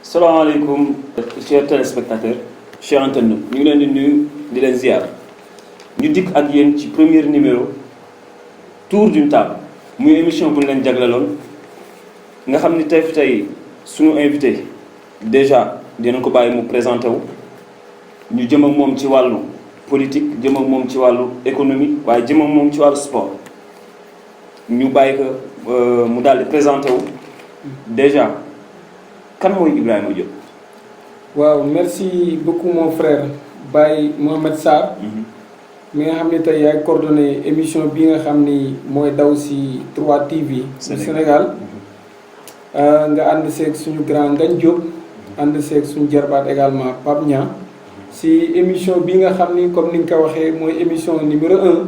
salaamaaleykum chers téléspectateurs chers internautes ñu ngi leen di nuyu di leen ziar ñu dikk ak yéen ci premier numéro tour d'une table muy émission bu ñu leen jagleloon nga xam ni tey suñu invité déjà dinañ ko bàyyi mu présenté wu ñu jëm ak moom ci wàllu politique jëm ak moom ci wàllu économie waaye jëm ak moom ci wàllu sport ñu bàyyi ko mu daal di présenté wu déjà kan mooy Ibrahima Diop. waaw merci beaucoup mon frère Baye Mohamed Sarr. mi nga xam ne tey yaay coordonné émission bi nga xam ni mooy daw si 3TV. Sénégal nga ànd seeg suñu grand Ngagne Diop. ànd seeg suñu jarbaat également Pape Niang. si émission bi nga xam ni comme ni nga ko waxee mooy émission numéro 1.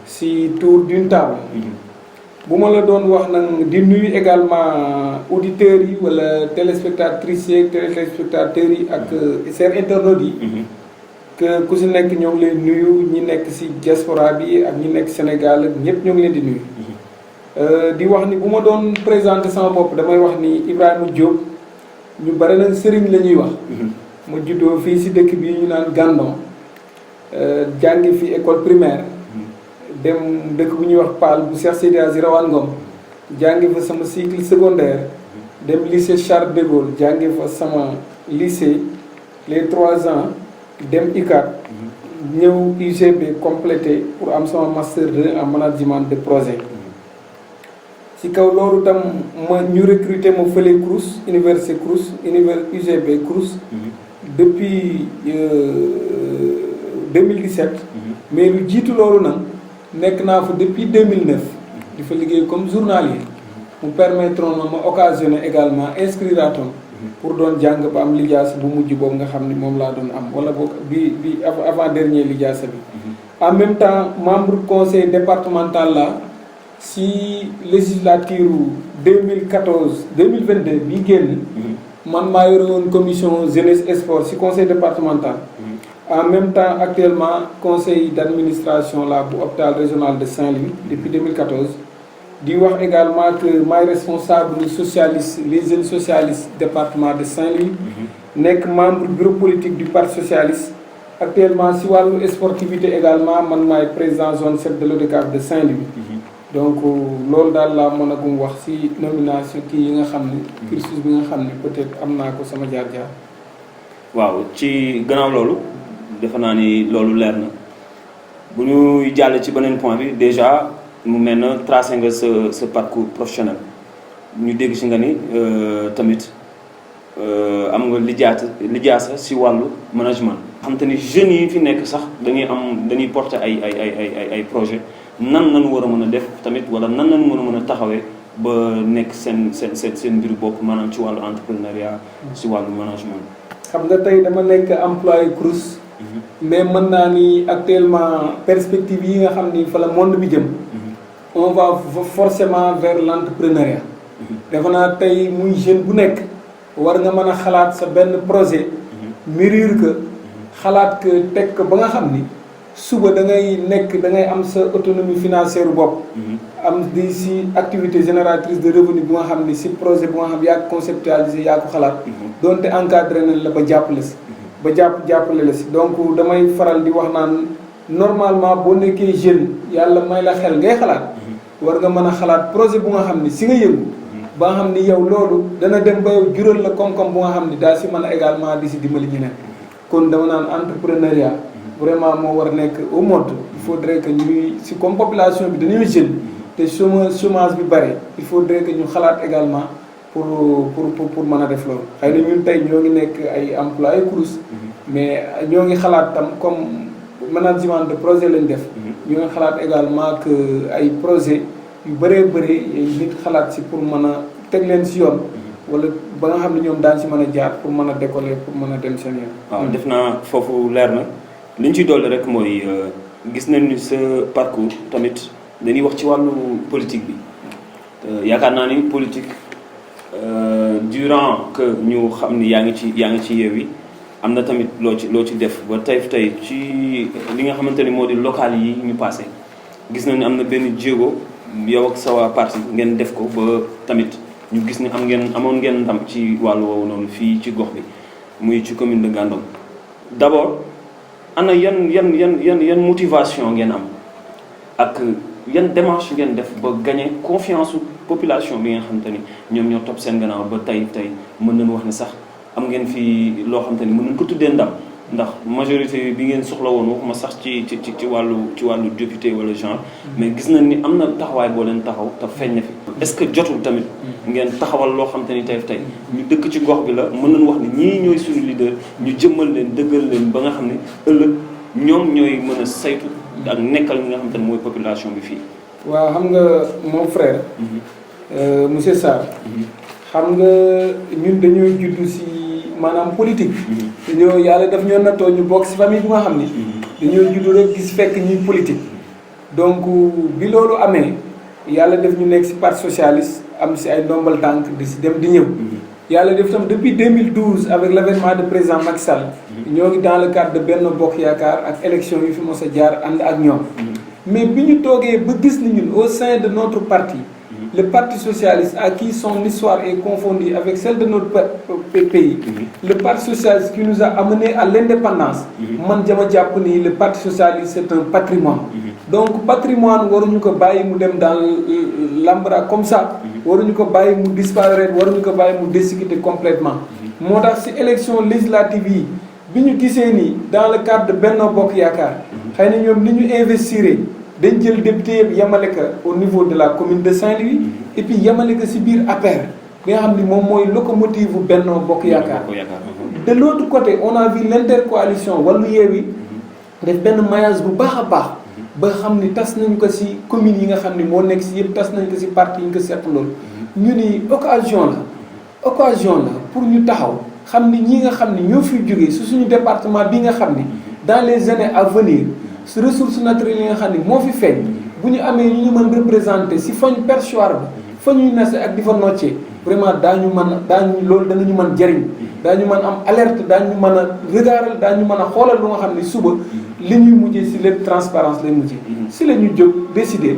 si tour d'une table. bu ma la doon wax nag di nuyu également auditeurs yi wala téléspectatrices yi téléspectateurs yi ak seen internautes yi. que ku si nekk ñoo ngi leen nuyu ñi nekk si diaspora bi ak ñi nekk Sénégal ak ñëpp ñoo ngi leen di nuyu. di wax ni bu ma doon présenter sama bopp damay wax ni Ibrahima Diop ñu bari na sëriñ la ñuy wax. ma juddoo fii si dëkk bi ñu naan Gandon jàngi fi école primaire. dem dëkk bu ñuy wax Paal bu Cheikh Seydi Aji Rawane Ngom jàngi fa sama cycle secondaire dem lycée Charles de Gaulle jàngi fa sama lycée les 3 ans dem ICAT ñëw UGB complété pour am sama master 2 en management de projet. ci kaw loolu tam ma ñu recruter ma fële Crous université Crous UGB Crous depuis 2017 mais lu jiitu loolu nag nekk naa fa depuis 2009 di fa liggéey comme journalier mu permettre na ma occasionné également inscriraton pour doon jàng ba am lijaasa bu mujj boobu nga xam ni moom laa doon am wala boog bi avant dernier lijaasa bi. en même temps membre conseil départemental la si législature 2014 2022 bii génn. man maa yore woon commission jeunesse et sport si conseil départemental. en même temps actuellement conseil d'administration la bu hôpital régional de Saint-Louis depuis 2014 di wax également que maay responsable socialiste les jeunes socialistes département de Saint-Louis nekk membre bureau politique du parti socialiste actuellement si wàllu sportivité également man maay président zone 7 de l'ODCAV de Saint-Louis donc loolu daal laa mën a gum wax si nomination kii yi nga xam ne cursus bi nga xam ne peut-être am naa ko sama jaar-jaar. waaw ci gannaaw loolu defe naa ni loolu leer na bu ñu jàll ci beneen point bi déjà mu mel na tracé nga sa parcours professionnel ñu dégg si nga ni tamit am nga lijaasa si wàllu management. xam te ni jeunes yi fi nekk sax dañuy porter ay projet nan lañu war a mën a def tamit wala nan lañu mën a taxawee ba nekk seen mbiru bopp maanaam ci wàllu entrepreneuriat si wàllu management. xam nga tey dama nekk employé Crous. mais mën naa ni actuellement perspective yi nga xam ni fa la monde bi jëm. on va forcément vers l'entrepreneuriat. defe naa tey muy jeune bu nekk war nga mën a xalaat sa benn projet. mûrir que xalaat que teg ko ba nga xam ni suba da ngay am sa autonomie financière bopp. am di si activité génératrice de revenu bu nga xam ni si projet bu nga xam yaa ko conceptualisé yaa ko xalaat. donte encadré nañ la ba jàppale si. jàppale la si donc damay faral di wax naan normalement boo nekkee jeune yàlla may la xel ngay xalaat. war nga mën a xalaat projet bu nga xam ni si nga yëngu. ba nga xam ni yow loolu dana dem ba yow jural la koom-koom bu nga xam ni daa si mën a également di si dimbali ñeneen. kon dama naan entrepreneuriat vraiment moo war a nekk au mode. il faudrait que ñuy si comme population bi dañuy jeune. te chômage bi bare il faudrait que ñu xalaat également. pour mën a def loolu xëy na ñun tey ñoo ngi nekk ay employé Crous mais ñoo ngi xalaat tam comme management de projet lañ def ñoo ngi xalaat également que ay projet yu bëree bëri nit xalaat si pour mën a teg leen si yoon wala ba nga xam ne ñoom daan si mën a jaar pour mën a décoller pour mën a dem seen yoon. waaw def naa foofu leer na li ñu ciy dolli rek mooy gis nañ ni sa parcours tamit dañuy wax ci wàllu politique bi yaakaar naa ni politique durant que ñu xam ni yaa ngi ci Yewwi am na tamit loo ci def ba tey ci li nga xamante ni moo di local yi ñu passé gis nañ ni am na benn jéego yow ak sa waa parti ngeen def ko ba tamit ñu gis ni amoon ngeen ndam ci wàllu woowu noonu fii ci gox bi muy ci commune de Ngandong d'abord ana yan motivation ngeen am ak yan démarche ngeen def ba gagner confiance su population bi nga xamante ni ñoom ñoo topp seen gannaaw ba tey mën nañu wax ni sax am ngeen fi loo xamante ni mën nañu ko tuddee ndam ndax majorité bi ngeen soxla woon waxuma sax ci wàllu député wala genre mais gis nañ ni am na taxawaay boo leen taxaw te feeñ na fi est-ce que jotul tamit ngeen taxawal loo xamante ni tey ñu dëkk ci gox bi la mën nañu wax ni ñii ñooy suñu leader ñu jëmmal leen dëggal leen ba nga xam ne ëllëg ñoom ñooy mën a saytu ak nekkal ñi nga xamante ni mooy population bi fii. waaw xam nga mon frère. monsieur Sarr. xam nga ñun dañoo juddu si maanaam politique. dañoo yàlla daf ñoo nattoo ñu bokk si famille bu nga xam ni. dañoo juddu rek gis fekk ñuy politique. donc bi loolu amee yàlla def ñu nekk si parti socialiste am si ay ndombal tànk di si dem di ñëw. yàlla def tam depuis 2012 avec l'avènement de président Macky Sall. ñoo ngi dans le cadre de Benno Bokk Yaakaar ak élection yu fi mos a jaar ànd ak ñoom. mais bi ñu toogee ba gis ni ñun au sein de notre parti. le parti socialiste à qui son histoire est confondue avec celle de notre pays. le parti socialiste qui nous a amené à l'indépendance. man dama jàpp ni le parti socialiste c'est un patrimoine. donc patrimoine waruñu ko bàyyi mu dem dans l'ambra comme ça. waruñu ko bàyyi mu disparaître waruñu ko bàyyi mu déchiqueter complètement. moo tax ci élection législative yi bi ñu gisee ni dans le cadre de Benno Bokk Yaakaar. xëy na ñoom ni ñu investir dañ jël député yëpp yemale ko au niveau de la commune de Saint-Louis. et puis yemale ko ci biir APR. bi nga xam ni moom mooy locomotive bu Benno Bokk Yaakaar. de l'autre côté on a vu l'intercoalition Wallu Yewwi def benn maillage bu baax a baax. ba xam ni tas nañ ko ci communes yi nga xam ni moo nekk ci yëpp tas nañ ko ci parti yi nga ko seq loolu. ñu ni occasion la pour ñu taxaw xam ni ñi nga xam ni ñoo fiy jógee ci suñu département bi nga xam ni dans les années à venir ci ressources naturelles yi nga xam ni moo fi feeñ bu ñu amee ñu mën représenter ci fañ perchoir bi fa ñuy nase ak di fa noccee vraiment loolu danañu mën jëriñ daañu mën am alerte daañu mën a regarder daañu mën a xoolal lu nga xam ni suba li ñuy mujjee ci lépp transparence lay mujjee ci la ñu jóg décider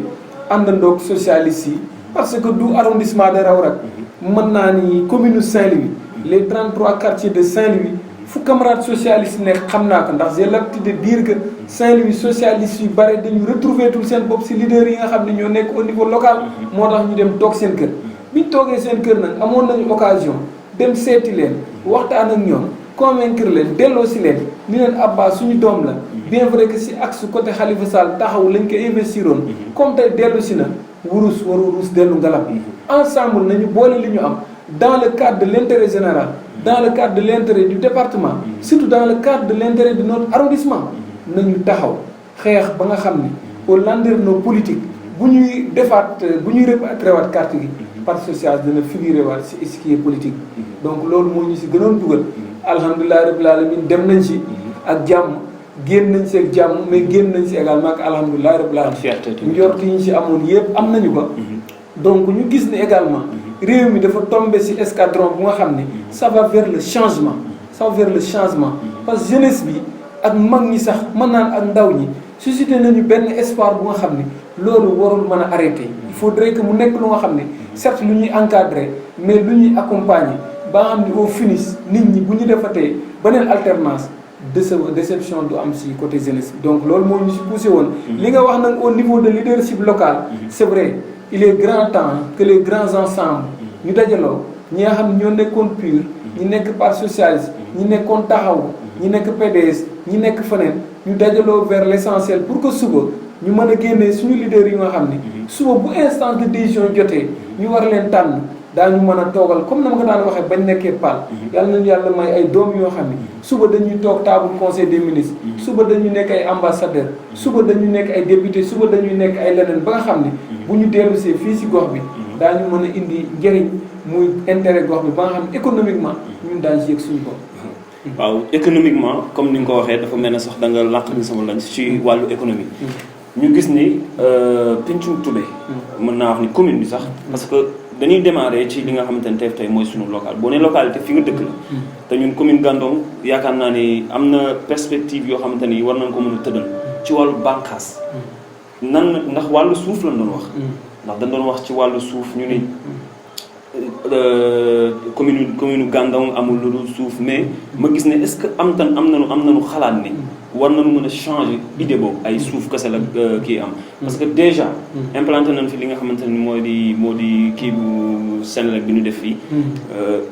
àndandoog socialistes yi parce que du arrondissement de Raourac mën naa ni commune Saint-Louis les 33 quartiers de Saint-Louis fu camarade socialiste nekk xam naa ko ndax j'ai l'habitude de dire que Saint-Louis socialiste yu bare dañu retrouver tout seen bopp ci leaders yi nga xam ne ñoo nekk au niveau local moo tax ñu dem toog seen kër bi ñu toogee seen kër nag amoon nañu occasion dem seeti leen waxtaan ak ñoom convaincre leen delloo ci leen ni leen Abba suñu doom la bien vrai que ci axe côté Khalifa Sall taxaw lañ ko investiroon comme tey dellu ci na wurus waru ruus dellu ngalam ensemble nañu boole li ñu am dans le cadre de l'intérêt général dans le cadre de l'intérêt du département surtout dans le cadre de l'intérêt de notre arrondissement nañu taxaw xeex ba nga xam ni au landerneau politique bu ñuy répatrier waat carte gi parti socialiste dana figurer waat ci échiquier politique donc loolu moo ñu ci gënoon dugal alhamdulilah rabbil alamin dem nañ ci ak jàmm génn nañ ci ak jàmm mais génn nañ ci également ak alhamdulilah rabbil alamin njort yi ñu ci amoon yëpp am nañu ko donc ñu gis ni également réew mi dafa tombé ci escadron bu nga xam ni ça va vers le changement parce que jeunesse bi ak mag ñi sax mën naan ak ndaw ñi suscité nañu benn espoir bu nga xam ni loolu warul mën a arrêter il faudrait que mu nekk lu nga xam ne certes lu ñuy encadrer mais lu ñuy accompagner ba nga xam ni au finish nit ñi bu ñu defatee beneen alternance déception du am ci côté jeunesse bi donc loolu moo ñu ci poussé woon li nga wax nag au niveau de leadership local c'est vrai il est grand temps que les grands ensembles ñu dajaloo ñi nga xam ne ñoo nekkoon PUR ñi nekk parti socialiste ñi nekkoon taxaw ñi nekk PDS ñi nekk feneen ñu dajaloo vers l'essentiel pour que suba ñu mën a génnee suñu leaders yi nga xam ne suba bu instance de décision jotee ñu war leen tànn daañu mën a toogal comme na ma ko daan waxee bañ nekkee PAL yàlla nañu yàlla may ay doom yoo xam ne suba dañuy toog table conseil des ministres suba dañuy nekk ay ambassadeurs suba dañuy nekk ay députés suba dañuy nekk ay leneen ba nga xam ne bu ñu dellusee fii ci gox bi daañu mën a indi njëriñ muy intérêt gox bi ba nga xam ne économiquement ñun daañu ci yëg suñu bopp. waaw économiquement comme ni nga ko waxee dafa mel ne sax da nga làq ni sama lañ ci wàllu économie ñu gis ni Pencum Toubé mën naa wax ni commune bi sax parce que dañuy démarrer ci li nga xamante ne tey mooy suñu local boo nee localité fi nga dëkk la te ñun commune Ngandong yaakaar naa ni am na perspective yoo xamante ni war nañ ko mën a tëddal ci wàllu bànqaas ndax wàllu suuf lañ doon wax ndax dañ doon wax ci wàllu suuf ñu ni commune Gandon amul lu dul suuf mais ma gis ne est-ce que am nañu xalaat ni war nañu mën a changer idée boobu ay suuf kese la kii am. parce que déjà implanté nañ fi li nga xamante ni moo di kii bu Senelec bi ñu def fii.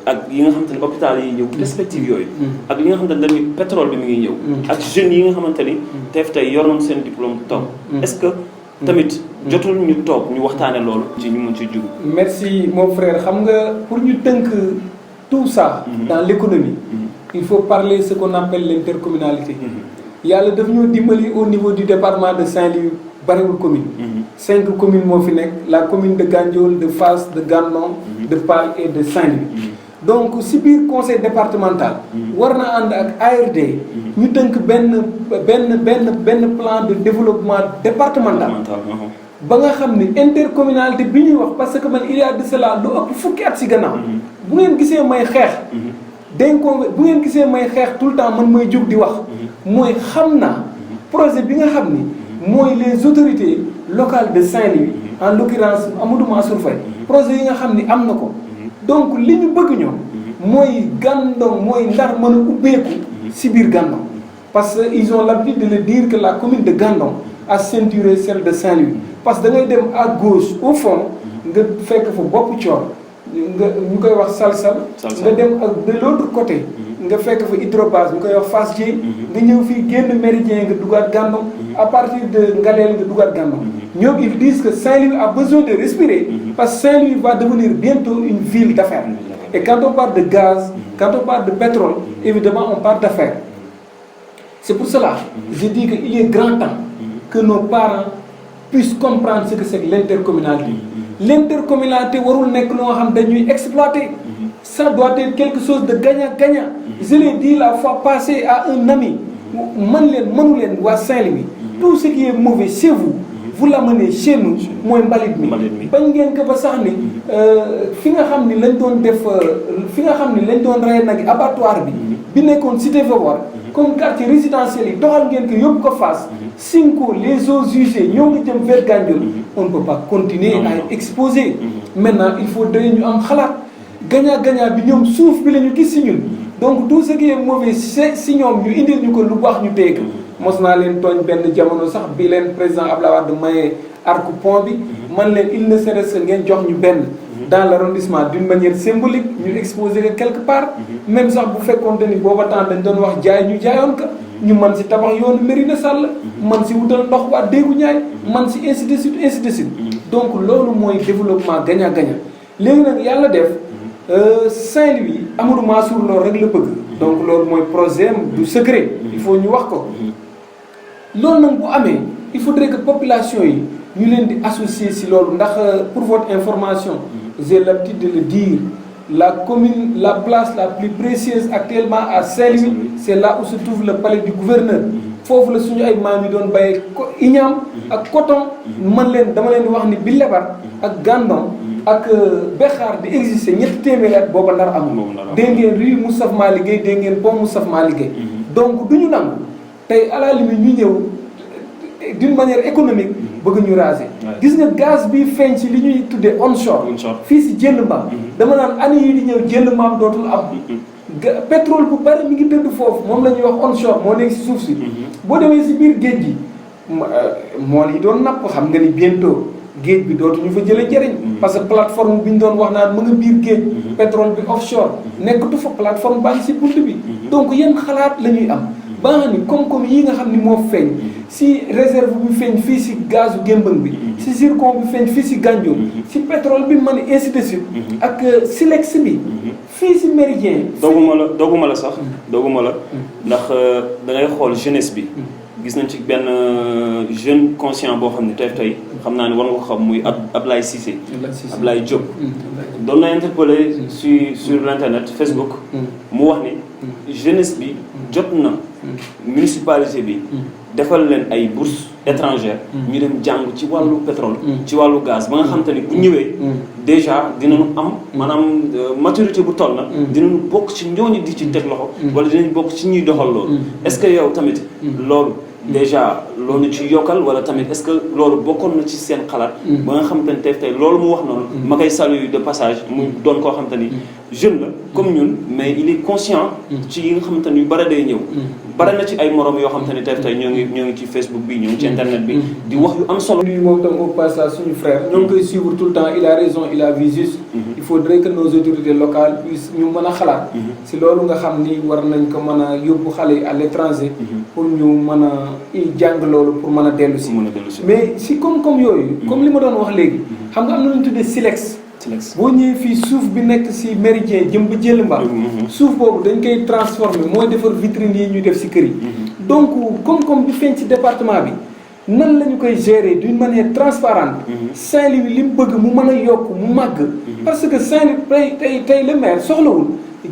ak yi nga xamante ni hôpital yi ñëw perspective yooyu. ak li nga xamante ni dañuy pétrole bi mi ngi ñëw. ak jeunes yi nga xamante ni teef tey yor nañ seen diplôme toog. est-ce que tamit jotul ñu toog ñu waxtaane loolu. ci ñu mën ci jug. merci mon frère xam nga pour ñu tënk tout ça. dans l'économie. il faut parler ce qu'on appelle l'intercommunalité. yàlla daf ñoo dimbali au niveau du département de Saint-Louis bariwul commune. 5 communes moo fi nekk la commune de Gandiol de Fass de Gandon. de Pal et de Saint-Louis. donc si biir conseil départemental. war na ànd ak ARD. ñu tënk benn plan de développement départemental. ba nga xam ni intercommunalité bi ñuy wax parce que man il y a de cela lu ëpp fukki at si gannaaw. bu ngeen gisee may xeex. bu ngeen gisee may xeex tout le temps man may jóg di wax. mooy xam naa projet bi nga xam ni mooy les autorités locales de Saint-Louis. en l'occurrence Amadou Mansour Faye projet yi nga xam ni am na ko. donc li ñu bëgg ñoom. mooy Gandon mooy Ndar mën a ubbeeku si biir Gandon. parce que ils ont l'habitude de le dire que la commune de Gandon a ceinturé celle de Saint-Louis. parce que da ngay dem à gauche au fond nga fekk fa bopp coor nga ñu koy wax salsal nga dem ak de l'autre côté nga fekk fa hydrobase ñu koy wax Fass Dieye nga ñëw fii génn méridien nga dugaat Gandon à partir de Ngaleel nga dugaat Gandon ñoom ils disent que Saint-Louis a besoin de respirer parce que Saint-Louis va devenir bientôt une ville d'affaires et quand on parle de gaz quand on parle de pétrole évidemment on parle d'affaires c'est pour cela je dis que il est grand temps que nos parents puissent comprendre ce que c'est que l'intercommunalité. L'intercommunalité warul nekk loo xam dañuy exploiter. Ça doit être quelque chose de gagnant-gagnant. Je l'ai dit la fois passée à un ami. mënu leen waa Saint-Louis. tout ce qui est mauvais chez vous. vous l'amenez chez nous mooy mbalit mi. bañ ngeen ko ba sax ni fi nga xam ni lañ doon def fi nga xam ni lañ doon rey nag abattoir bi nekkoon cité Faidherbe comme quartier résidentiel yi doxal ngeen ko yóbbu ko Fass. Cinco les eaux usées ñoo ngi jëm vers Gandiol. on ne peut pas continuer à être exposé. maintenant il faut ñu am xalaat gagnant-gagnant bi ñoom suuf bi la ñu gis si ñun. donc tout ce qui est mauvais si ñoom ñu indil ñu ko lu baax ñu téye ko. mos naa leen tooñ benn jamono sax bi leen président Abdoulaye Wade maye arc pont bi. man leen il ne serait que ngeen jox ñu benn. dans l'arrondissement d'une manière symbolique ñu exposé ko quelque part. même sax bu fekkoonte ni booba temps dañ doon wax jaay ñu jaayoon ka ñu man si tabax yoonu Mérina Sall. man si wutal ndox waa Déggu Ñaay. man si ainsi de suite ainsi de suite. donc loolu mooy développement gagnant-gagnant. léegi nag yàlla def Saint-Louis Amadou Mansour loolu rek la bëgg. donc loolu mooy projet du secret. il faut ñu wax ko. loolu nag bu amee il faudrait que population yi ñu leen di associer si loolu ndax pour votre information. j'ai l'habitude de le dire. La commune, la place la plus précieuse actuellement à Saint-Louis, c'est là où se trouve le palais du gouverneur. Foofu la suñu ay maam yi doon béyee iñaam ak coton. dama leen di wax ni bi Lebar ak Gandon ak Bexaar di exister ñetti téeméeri at booba Ndar amul. dégg ngeen rue Moustapha Malick Gueye dégg ngeen pont Moustapha Malick Gueye. donc du ñu nangu tey à la limite ñu ñëw d'une manière économique. bëgg ñu raser. gis nga gaz bi feeñ ci li ñuy tuddee onshore. fii si jënd mbaam. dama naan année yii di ñëw jënd mbaam dootul am. pétrole bu bari mi ngi tëdd foofu moom la ñuy wax onshore moo nekk si suuf si. boo demee si biir géej gi mool yi doon napp xam nga ni bientôt géej bi dootuñu fa jëlee njëriñ. parce que plateforme bi ñu doon wax naan mu nga biir géej. pétrole bi offshore nekkatu fa plateforme baa ngi si bunt bi. donc yan xalaat la ñuy am. ba nga ni koom-koom yi nga xam ni moo feeñ si réserve bi feeñ fii si gazu Gémbang bi si zircon bi feeñ fii si Gandiol si pétrole bi man ainsi de suite ak silex bi fii si méridien dooguma la sax dooguma la ndax da ngay xool jeunesse bi gis nañ ci benn jeune conscient boo xam ne tey xam naa ne war nga ko xam muy Ablaye Cissé Ablaye Diop doon na interpellé sur l'internet Facebook mu wax ni jeunesse bi jot na municipalité bi defal leen ay bourses étrangères ñu dem jàng ci wàllu pétrole ci wàllu gaz ba nga xam te ni bu ñëwee déjà dinañu am maanaam maturité bu toll na dinañu bokk ci ñooñu di ci teg loxo wala dinañ bokk ci ñuy doxal loolu est-ce que yow tamit loolu déjà loolu ci yokkal wala tamit est-ce que loolu bokkoon na ci seen xalaat. ba nga xamante ni tey loolu mu wax noonu. ma koy saluer de passage mu doon koo xamante ni jeune la comme ñun mais il est conscient. ci yi nga xamante ni yu bare day ñëw. bare na ci ay morom yoo xamante ni tey ñoo ngi ci Facebook bi ñoo ngi ci internet bi. di wax yu am solo. lui moom tam au passage suñu frère. ñoo ngi koy suivre tout le temps il a raison il a vu juste. il faudrait que nos autorités locales puissent ñu mën a xalaat. si loolu nga xam ni war nañ ko mën a yóbbu xale yi à l'étranger. pour ñu mën a jàng loolu pour mën a dellu si. mais si comme yooyu. comme li ma doon wax léegi. xam nga am na lu ñu tuddee silex. boo ñëwee fii suuf bi nekk si méridien jëm ba jël mbaa. suuf boobu dañ koy transformer mooy defar vitrine yi ñuy def si kër yi. donc comme bi feeñ ci département bi nan la ñu koy gérer d'une manière transparente. Saint-Louis li mu bëgg mu mën a yokk mu màgg. parce que Saint-Louis tey le maire soxlawul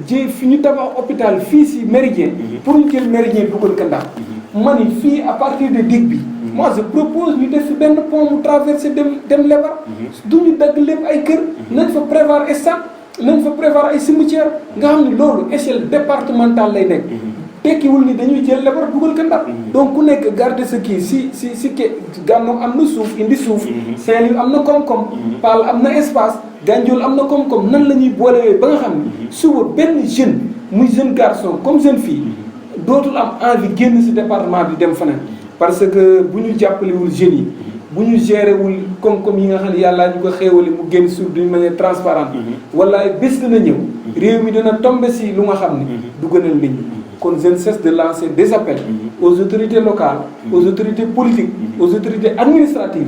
fi ñu tabax hôpital fii si méridien. pour ñu jël méridien dugal ko ndax. ma ni fii à partir de digue bi. moi je propose ñu def fi benn pont mu traversé dem lebar. du ñu dagg lépp ay kër. nañ fa prévoir stade nañ fa prévoir ay cimetière nga xam ne loolu échelle départementale lay nekk. tekkiwul ni dañuy jël lebar dugal ko ndax. donc ku nekk garder sa kii si Gànnaar am na suuf indi suuf. Saint-Louis am na koom-koom. Paal am na espace. Gandiol am na koom-koom nan la ñuy boolewee ba nga xam ni suba benn jeune muy jeune garçon comme jeune fille. dootul am envie génn ci département bi dem feneen parce que bu ñu jàppalewul jeunes yi bu ñu géré wul koom-koom yi nga xam ne yàllaa ñu ko xéewale mu génn sur d'une manière transparente wala bés dina ñëw réew mi dina tombe ci lu nga xam ne du gënal nit ñi kon je ne cesse de lancer des appels aux autorités locales aux autorités politiques aux autorités administratives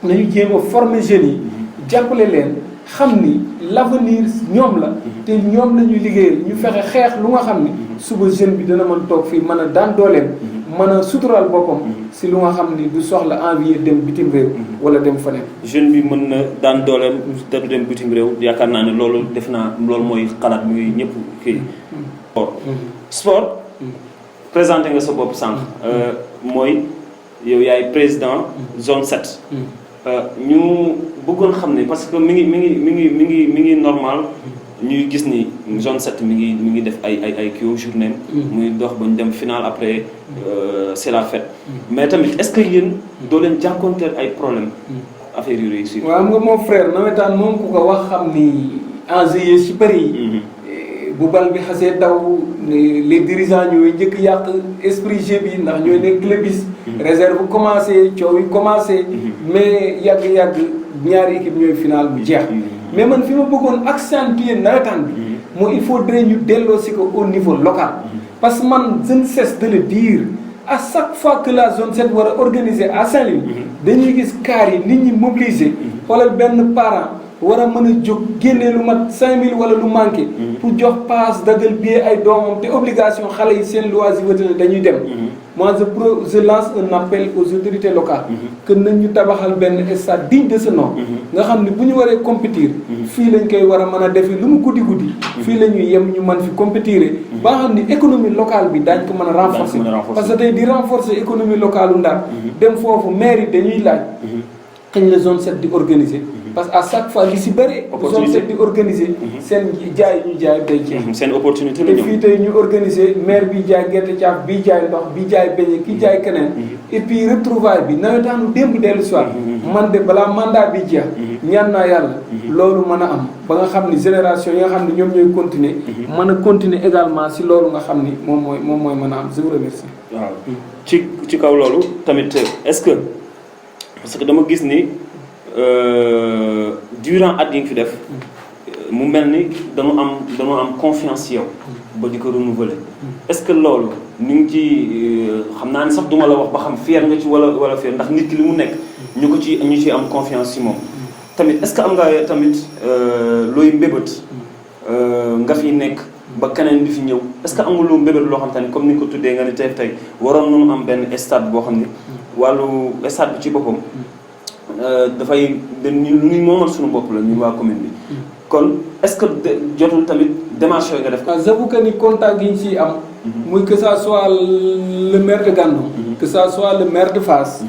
nañu jéem a former jeunes yi jàppale leen xam ni l'avenir ñoom la te ñoom la ñuy liggéeyal ñu fexe xeex lu nga xam ni suba jeune bi dana mën toog fii mën a daan dooleem mën a suturaal boppam si lu nga xam ni du soxla envie dem bitim réew wala dem feneen. jeune bi mën na daan dooleem te du dem bitim réew yaakaar naa ne loolu def naa loolu mooy xalaat muy ñëpp kii. sport présenté nga sa bopp sànq. mooy yow yaay président zone 7. ñu bëggoon xam ne parce que mi ngi normal ñuy gis ni zone 7 mi ngi def ay kii journée muy dox ba ñu dem final après c'est la fête. mais tamit est-ce que yéen doo leen jànkoonteel ay problème affaire yu réussir. waaw nga mon frère nawetaan moom ku ko wax xam ni enjeu yi ci bëri yi bu bal bi xasee daw les dirigeants ñooy njëkk yàq esprit jeu bi ndax ñooy nekk clubis réserve commencé coow yi commencé mais yàgg-yàgg ñaari équipe ñooy final bu jeex mais man fi ma bëggoon accentuer nawetaan bi moo il faudrait ñu delloo si ko au niveau local parce que man je ne cesse de le dire à chaque fois que la zone 7 war a organiser à Saint-Louis dañuy gis car yi nit ñi mobiliser xoolal benn parent war a mën a jóg génnee lu mat 5000 wala lu manqué pour jox passe dagal billet ay doomam te obligation xale yi seen loisiveté dañuy dem moi je lance un appel aux autorités locales que nañ ñu tabaxal benn stade digne de ce nom nga xam ne bu ñu waree compétir fii lañ koy war a mën a defee lu mu guddi fii la ñuy yem ñu mën fi compétir ba nga xam ni économie locale bi daañ ko mën a renforcer parce que tey di renforcer économie locale u Ndar dem foofu maire yi dañuy laaj xëñ la zone 7 di organiser parce que à chaque fois li si bëri zone 7 di organiser seen jaay ñu jaay day ceeb seen opportunité te fii tey ñu organiser maire bi jaay gerte caaf bii jaay ndox bii jaay beñe kii jaay keneen et puis retrouvaille bi nawetaanu démb dellu soir man de balaa mandat bi jeex ñaan naa yàlla loolu mën a am ba nga xam ni génération yi nga xam ne ñoom ñooy continuer mën a continuer également si loolu nga xam ni moom mooy mën a am je vous remercie. waaw ci kaw loolu tamit est-ce que parce que dama gis ni durant at yi nga fi def mu mel ni dañu am confiance yow ba di ko renouveler est-ce que loolu ñu ngi ci xam naa ne sax duma la wax ba xam fier nga ci wala fier ndax nit ki li mu nekk ñu ci am confiance ci moom tamit est-ce que am nga tamit looy mbébét nga fi nekk ba keneen di fi ñëw est-ce que amul loo mbébét loo xam te ne comme ni nga ko tuddee nga ne tey waroon nañu am benn stade boo xam ne wàllu stade bi ci boppam dafay lu ñuy moomal suñu bopp la ñu waa commune bi kon est-ce que jotul tamit démarche yooyu nga def ko. j'avoue que ni contact yi ñu ciy am. muy que ça soit le maire de Gandon. que ça soit le maire de Fass.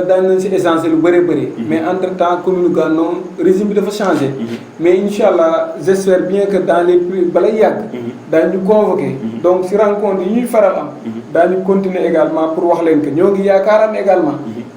daañu nañ si échanger lu bëri bëri. mais entre temps commune Gandon régime bi dafa changé. mais incha allah j'espère bien que dans les plus balay yàgg. daañu convoqué. donc si rencontre yi ñuy faral am. daañu continuer également pour wax leen que ñoo ngi yaakaaraan également.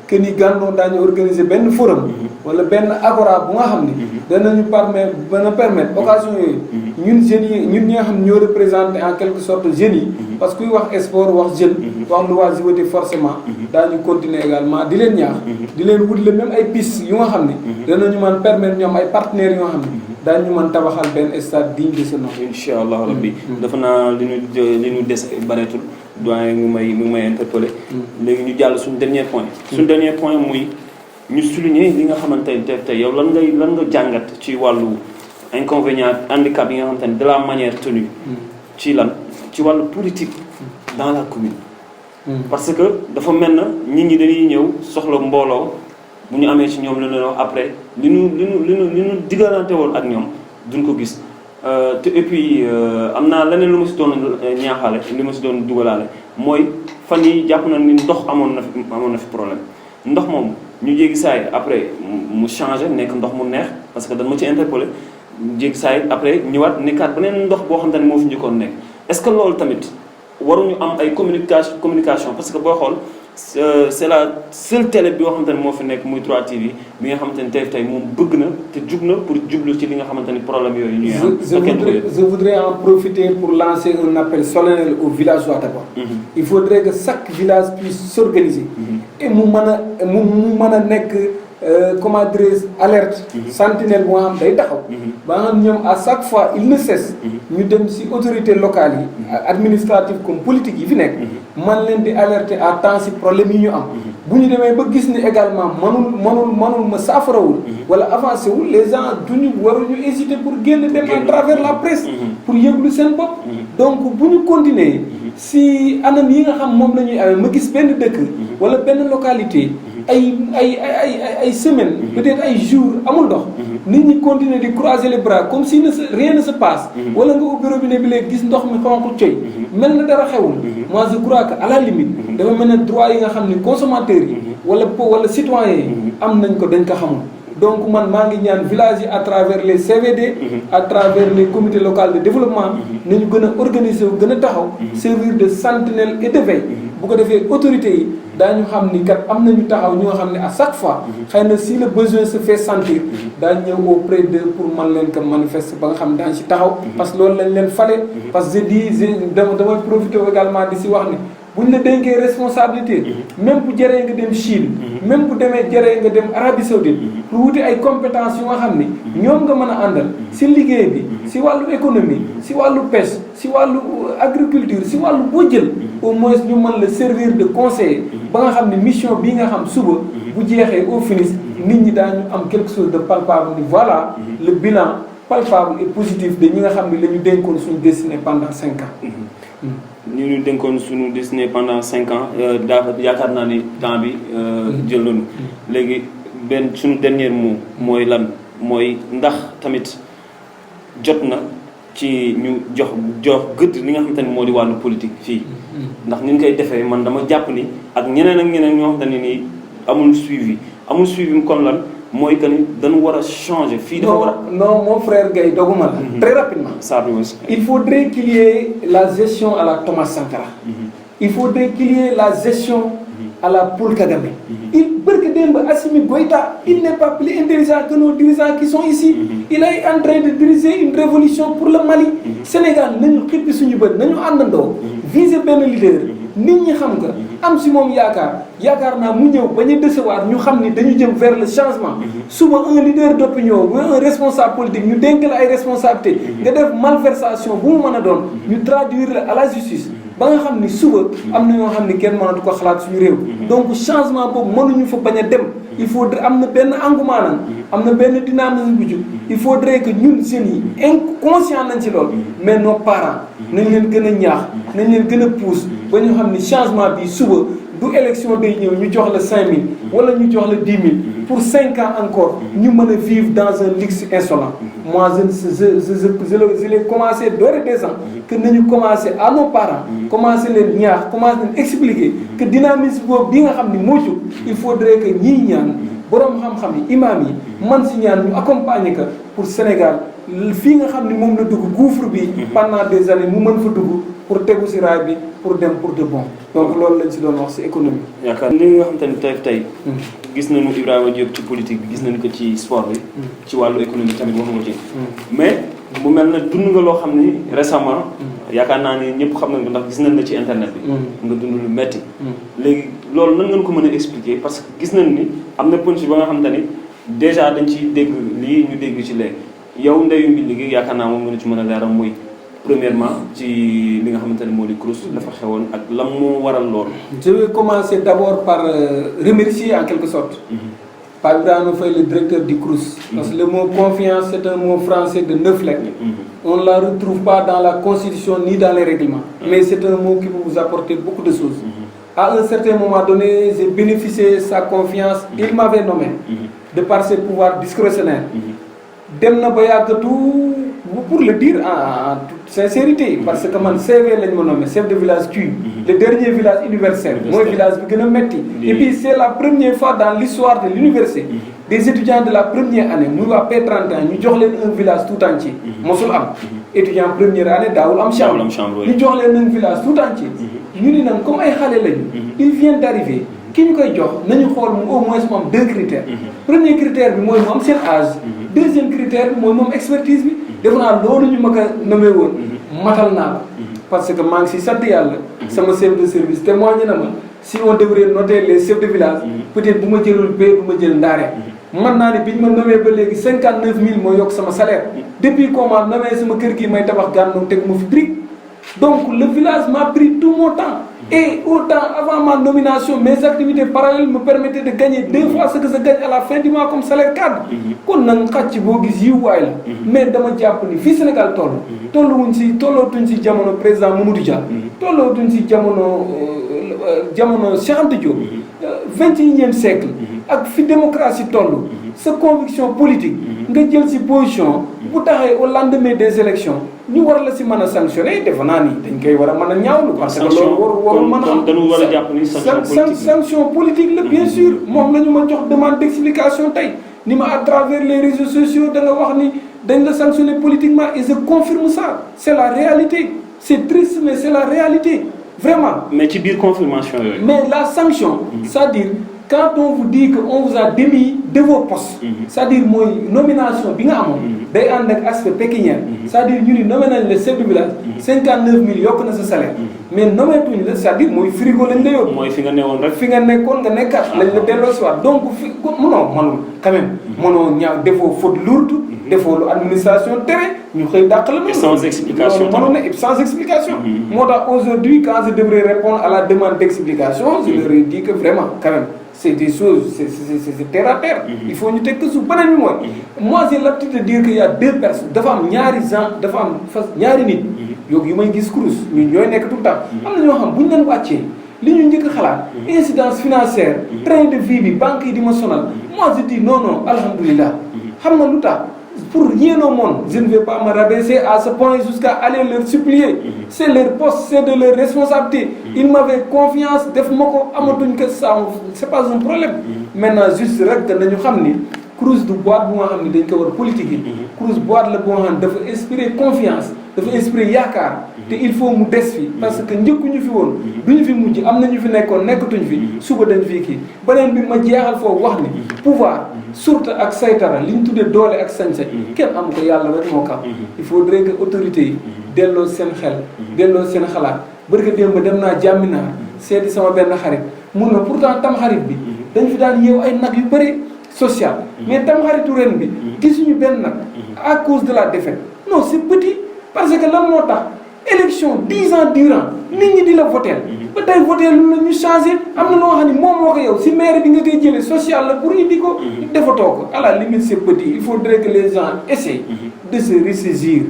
que ni Gandon daañu organiser benn forum. wala benn agora bu nga xam ni. danañu permettre occasion yooyu. ñun jeunes yi ñun ñi nga xam ñoo représenté en quelque sorte jeunes yi. parce que kuy wax sport wax jeune. wax l'oisiveté forcément. daañu continuer également di leen ñaax. di leen wutle même ay pistes yu nga xam ne. danañu mën permettre ñoom ay partenaires yu nga xam ne. daañu mën tabaxal benn stade digne de ce nom. incha allah rabbi dafa naa li ñu des bareetul doyen mu may interpellé. léegi ñu jàll suñu dernier point. suñu dernier point muy ñu souligner li nga xamante ne tey yow lan nga jàngat ci wàllu inconvénient handicap yi nga xamante ne de la manière tenue. ci wàllu politique dans la commune. parce que dafa mel na nit ñi dañuy ñëw soxla mbooloo bu ñu amee ci ñoom lu ne après li ñu diggalante woon ak ñoom duñ ko gis te et puis am naa leneen lu ma si doon ñaaxaale li ma si doon dugalaale mooy fan yi jàpp na ni ndox amoon na fi problème ndox moom ñu jéggi saay après mu changé nekk ndox mu neex parce que dañ ma ci interpellé jéggi saay après ñëwaat nekkaat beneen ndox boo xam te ne moo fi njëkkoon nekk est-ce que loolu tamit waruñu am ay communication parce que boo xool c'est la seule télé bi nga xamante ne moo fi nekk muy 3TV bi nga xamante ne tey moom bëgg na te jug na pour jublu ci li nga xamante ni problème yooyu ñuy am. je voudrais en profiter pour lancer un appel solennel aux villageois d'abord. Il faudrait que chaque village puisse s'organiser. Et mu mën a nekk comment dirais-je alerte. sentinelle bu nga xam day taxaw. ba nga xam ñoom à chaque fois il ne cesse. ñu dem ci autorités locales yi. administratives comme politique yi fi nekk. man leen di alerter à temps ci problème yi ñu am. bu ñu demee ba gis ni également mënul ma saafarawul. wala avancé wul les gens waruñu hésiter pour génn dem à travers la presse. pour yëglu seen bopp. donc bu ñu continuer ci anam yi nga xam moom la ñuy amee ma gis benn dëkk. wala benn localité. ay semaines. peut-être ay jours amul ndox. nit ñi continuer di croiser les bras comme si rien ne se passe. wala nga ubbi robinet bi léegi gis ndox mi xonq coy. mel na dara xewul. moi je crois que à la limite. dafa mel ne droit yi nga xam ni consommateurs yi. wala citoyens yi. am nañ ko dañ ko xamul. donc man maa ngi ñaan village yi à travers les CVD. à travers les comités locaux de développement. nañu gën a organiser wu gën a taxaw. servir de sentinelle et de veille. bu ko defee autorités yi daañu xam ni kat am nañu taxaw ñoo xam ne à chaque fois. xëy na si le besoin se fait sentir. daañu ñëw auprès d'eux pour man leen ko manifester ba nga xam daañu si taxaw. parce que loolu lañ leen fale. parce que damay profiter également di si wax ni. bu ñu la dénkee responsabilité. même bu jëree nga dem Chine. même bu jëree nga dem Arabie Saoudite. pour wuti ay compétences yu nga xam ni. ñoom nga mën a àndal. si liggéey bi si wàllu économie si wàllu pêche si wàllu agriculture si wàllu boo jël. au moins ñu mën la servir de conseiller. ba nga xam ne mission bii nga xam suba. bu jeexee au finish nit ñi daañu am quelque chose de palpable ni voilà. le bilan palpable et positif de ñi nga xam ne la ñu dénkoon suñu destinée pendant 5 ans. ñu dénkoon suñu destinée pendant 5 ans yaakaar naa ni temps bi jël nañu léegi benn suñu dernier mot mooy lan mooy ndax tamit jot na ci ñu jox gëdd li nga xamante ni moo di wàllu politique fii ndax ni ñu koy defee man dama jàpp ni ak ñeneen ñoo xamante ne nii amul suivi kon lan mooy que ni dañu war a changer fii dafa war a non mon frère Gaye doguma la très rapidement il faudrait qu'il y ait la gestion à la Thomas Sankara il faudrait qu'il y ait la gestion à la Paul Kagame barke démb Assimi Goïta il n'est pas plus intelligent que nos dirigeants qui sont ici il est en train de diriger une révolution pour le Mali Sénégal nañu xippi suñu bët nañu àndandoo viser benn leader nit ñi xam nga am si moom yaakaar naa mu ñëw ba ñu décevoir ñu xam ni dañu jëm vers le changement suba un leader d'opinion ou un responsable politique ñu dénk la ay responsabilité nga def malversation bu mu mën a doon ñu traduire la à la justice ba nga xam ni suba am na ñoo xam ni kenn mënatu ko xalaat suñu réew donc changement boobu mënuñu fa bañ a dem il faudrait am na benn engouement nag am na benn dynamisme bu jub il faudrait que ñun jeunes yi inconscient nañ ci loolu mais nos parents nañ leen gën a ñaax nañ leen gën a pousse ba ñu xam ni changement bi suba du élection day ñëw ñu jox la 5000 wala ñu jox la 10 000 pour 5 ans encore ñu mën a vivre dans un luxe insolent. Moi je l'ai commencé d'ores et déjà que nañu commencé à nos parents commencé leen ñaax commencé leen expliquer que dynamisme boobu bi nga xam ni moo jóg il faudrait que ñii ñaan borom xam-xam yi imam yi man si ñaan ñu accompagner que pour Sénégal fii nga xam ni moom la dugg gouffre bi pendant des années mu mën fa dugg pour tegu si raay bi pour dem pour de bon donc loolu lañ si doon wax si économie. yaakaar ni nga xam te ne tey gis nañu Ibrahima Diop ci politique bi gis nañu ko ci sport bi ci wàllu économie tamit wax nga ci mais mu mel na dund nga loo xam ni récemment yaakaar naa ni ñëpp xam nañ ko ndax gis nañ la ci internet bi nga dund lu metti léegi loolu nan ngeen ko mën a expliquer parce que gis nañ ni am na punch ba nga xam te ni déjà dañ ci dégg lii ñu dégg ci léegi yow ndeyu mbi liggéey yaakaar naa moom nga ci mën a leeral muy premièrement ci li nga xamante ne moo di CROUS dafa xewoon ak lan moo waral loolu. Je vais commencer d'abord par remercier en quelque sorte Pape Ibrahima Faye, le directeur du CROUS. Parce que le mot confiance, c'est un mot français de 9 lettres. On ne la retrouve pas dans la Constitution ni dans les règlements. Mais c'est un mot qui peut vous apporter beaucoup de choses. À un certain moment donné, j'ai bénéficié de sa confiance. Il m'avait nommé de par ses pouvoirs discrétionnaires. Dem na ba yàggatu pour le dire en toute sincérité parce que man CV lañ ma nommé chef de village Cuy le dernier village universel mooy village bi gën a metti et puis c'est la première fois dans l'histoire de l'université des étudiants de la première année muy waa P31 ñu jox leen un village tout entier mosul am étudiant première année daawul am chambre ñu jox leen un village tout entier ñu ni nag comme ay xale lañu il vient d'arriver ki ñu koy jox nañu xool mu au moins mu am 2 critères premier critère bi mooy mu am seen âge deuxième critère bi mooy moom expertise bi def naa loolu ñu ma ko nommé woon matal naa ko parce que maa ngi si sant yàlla sama chef de service témoigné na ma si on devrait noter les chefs de village peut-être bu ma jëlul B bu ma jël ndaare man naa ne bi ñu ma nommé ba léegi 59000 moo yokk sama salaire depuis qu'on m'a nommé sama kër gi may tabax gànnaw teg ma fi brique donc le village m'a pris tout mon temps et autant avant ma nomination mes activités parallèles me permettaient de gagner 2 fois ce que je gagne à la fin du mois comme salaire cadre kon nag xàcc boo gis yiwwaay la mais dama jàpp ni fii Sénégal tollootuñ si jamono président Mamadou Dia tollootuñ si jamono Cheikh Anta Diop 21e siècle ak fi démocratie toll sa conviction politique nga jël si position bu taxee au lendemain des élections ñu war la si mën a sanctionner defe naa ni dañ koy war a mën a ñaawlu parce que loolu warul mën a am dañu war a jàpp ni sanction politique la bien sûr moom la ñu ma jox demande d'explication tey ni ma à travers les réseaux sociaux da nga wax ni dañ la sanctionner politiquement et je confirme ça c'est la réalité c'est triste mais c'est la réalité vraiment mais ci biir confirmation yooyu mais la sanction c'est-à-dire quand on vous dit que on vous a démis de vos postes c'est-à-dire mooy nomination bi nga amoon day ànd ak aspect pécuniaire c'est-à-dire ñu ni nommé nañ le chef de village 59000 yokk na sa salaire mais nommé tuñ la c'est-à-dire mooy frigo lañ la yóbbu mooy fi nga newoon rek fi nga nekkoon nga nekkaat lañ la delloo si waat donc fi mënoo manul quand même mënoo ñaaw defoo faute lourde defoo lu administration tere ñu xëy dàq la sans explication mënoon na sans explication moo tax aujourd'hui quand je devrais répondre à la demande d'explication je leur ai dit que vraiment quand même c'est des choses c'est terre à terre il faut ñu teg ko suuf beneen bi mooy moi j'ai l'habitude de dire que y a 2 personnes dafa am ñaari gens dafa am fas ñaari nit yu may gis CROUS ñun ñooy nekk tout le temps am na ñoo xam bu ñu leen wàccee li ñu njëkk a xalaat incidence financière train de vie bi banque yi di ma sonal moi je dis non alhamdoulilah xam nga lu tax pour rien au monde je ne vais pas me rabaisser à ce point jusqu'à aller leur supplier c'est leur poste c'est de leur responsabilité ils m'avaient confiance def ma ko amatuñ que ça c'est pas un problème maintenant juste rek nañu xam ni CROUS du boîte bu nga xam ne dañ ko war politique yi CROUS boîte la boo xam ne dafa inspirer confiance dafa inspirer yaakaar te il faut mu des fi parce que njëkkuñu fi woon duñu fi mujj am na ñu fi nekkoon nekkatuñ fi suba dañ fii kii beneen bi ma jeexal foofu wax ni pouvoir surtout ak saytara li ñu tuddee doole ak sañ-sañ kenn am ko yàlla rek moo kam il faudrait que autorités yi delloo seen xel delloo seen xalaat bërka démb dem naa jàmminaar seeti sama benn xarit mun na pourtant tam xarit bi dañ fi daan yeew ay nag yu bëri social mais tam xaritu ren bi gisuñu benn nag à cause de la défaite non c'est petit parce que lan moo tax élection 10 ans durant nit ñi di la voter ba tey voter lu la ñu changé am na loo xam ne moom moo ko yow si maire bi nga koy jëlee social la pour indi ko defatoo ko à la limite c'est petit il faudrait que les gens essaient de se ressaisir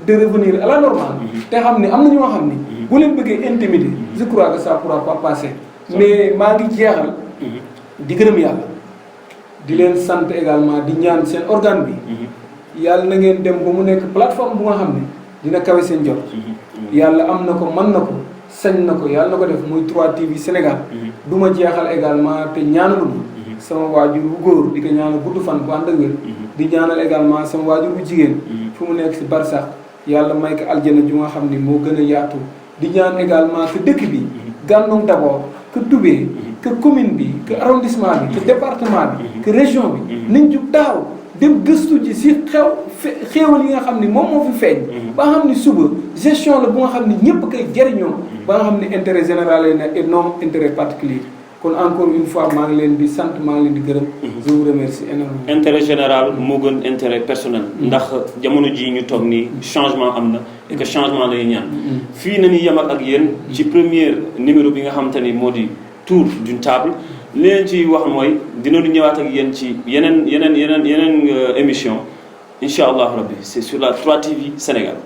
de revenir à la normale te xam ne am na ñoo xam ne bu leen bëggee intimider je crois que ça pourra pas passer mais maa ngi jeexal di gërëm yàlla di leen sant également di ñaan seen organe bi yàlla na ngeen dem ba mu nekk plateforme bu nga xam ne dina kawe seen jot yàlla am na ko mën na ko sañ na ko yàlla na ko def muy 3TV Sénégal du ma jeexal également te ñaanaluma sama waajur bu góor di ko ñaanal gudd fan bu ànd ak wér di ñaanal également sama waajur bu jigéen fu mu nekk si barsax yàlla may ko aljana ju nga xam ni moo gën a yaatu di ñaan également que dëkk bi Gandon d'abord que Toubé que commune bi que arrondissement bi que département bi que région bi nañ jug taxaw dem gëstu ji si xéewal yi nga xam ni moom moo fi feeñ ba nga xam ni suba gestion la bu nga xam ni ñëpp koy jëriñoo ba nga xam ni intérêt général la et non intérêt particulier kon encore une fois maa ngi leen di sant maa ngi leen di gërëm je vous remercie énormément intérêt général moo gën intérêt personnel ndax jamono ji ñu toog nii changement am na et que changement lay ñaan fii nañu yemal ak yéen ci premier numéro bi nga xamante ni moo di tour d'une table li leen ci wax mooy dinañu ñëwaat ak yéen ci yeneen émission incha allah rabbi c'est sur la 3TV Sénégal